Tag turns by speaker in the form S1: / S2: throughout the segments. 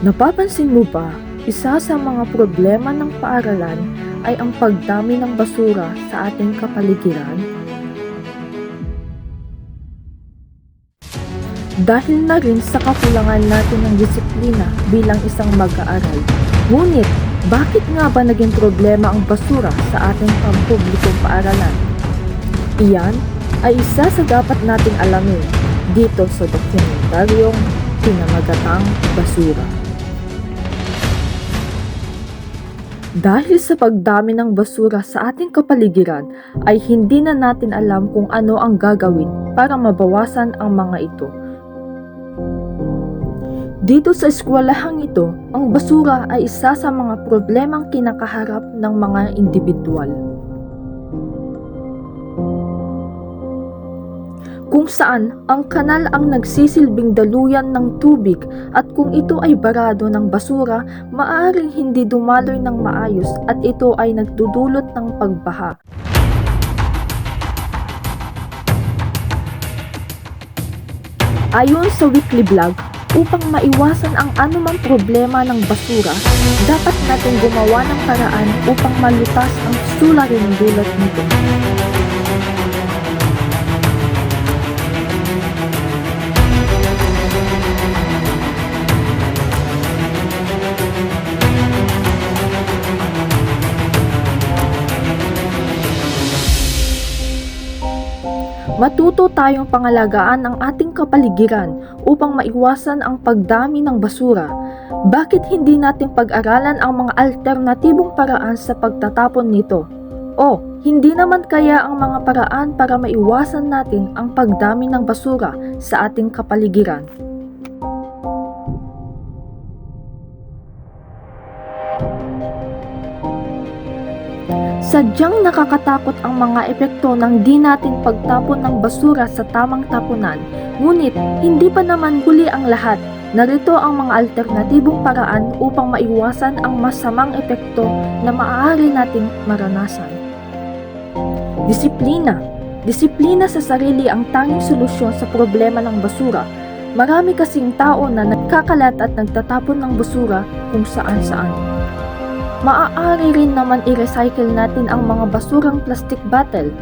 S1: Napapansin mo ba, isa sa mga problema ng paaralan ay ang pagdami ng basura sa ating kapaligiran? Dahil na rin sa kakulangan natin ng disiplina bilang isang mag-aaral. Ngunit, bakit nga ba naging problema ang basura sa ating pampublikong paaralan? Iyan ay isa sa dapat nating alamin dito sa dokumentaryong Pinamagatang Basura. Dahil sa pagdami ng basura sa ating kapaligiran ay hindi na natin alam kung ano ang gagawin para mabawasan ang mga ito. Dito sa eskwelahang ito, ang basura ay isa sa mga problemang kinakaharap ng mga individual. Kung saan ang kanal ang nagsisilbing daluyan ng tubig at kung ito ay barado ng basura, maaaring hindi dumaloy ng maayos at ito ay nagdudulot ng pagbaha. Ayon sa weekly vlog, upang maiwasan ang anumang problema ng basura, dapat natin gumawa ng paraan upang malutas ang suliraning dulot nito. Matuto tayong pangalagaan ang ating kapaligiran upang maiwasan ang pagdami ng basura. Bakit hindi natin pag-aralan ang mga alternatibong paraan sa pagtatapon nito? O, hindi naman kaya ang mga paraan para maiwasan natin ang pagdami ng basura sa ating kapaligiran? Sadyang nakakatakot ang mga epekto ng di natin pagtapon ng basura sa tamang tapunan, ngunit hindi pa naman huli ang lahat. Narito ang mga alternatibong paraan upang maiwasan ang masamang epekto na maaari nating maranasan. Disiplina. Disiplina sa sarili ang tanging solusyon sa problema ng basura. Marami kasing tao na nagkakalat at nagtatapon ng basura kung saan-saan. Maaari rin naman i-recycle natin ang mga basurang plastic bottle.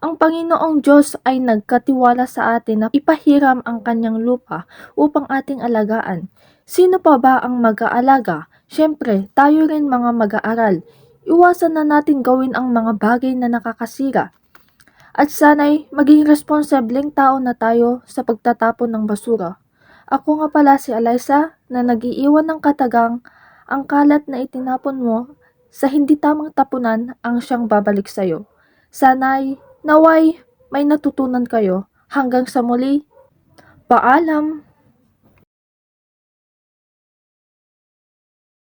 S1: Ang Panginoong Diyos ay nagkatiwala sa atin na ipahiram ang kanyang lupa upang ating alagaan. Sino pa ba ang mag-aalaga? Siyempre, tayo rin mga mag-aaral. Iwasan na natin gawin ang mga bagay na nakakasira. At sana'y maging responsableng tao na tayo sa pagtatapon ng basura. Ako nga pala si Alyssa na nag-iiwan ng katagang ang kalat na itinapon mo sa hindi tamang tapunan ang siyang babalik sa'yo. Naway may natutunan kayo. Hanggang sa muli, paalam!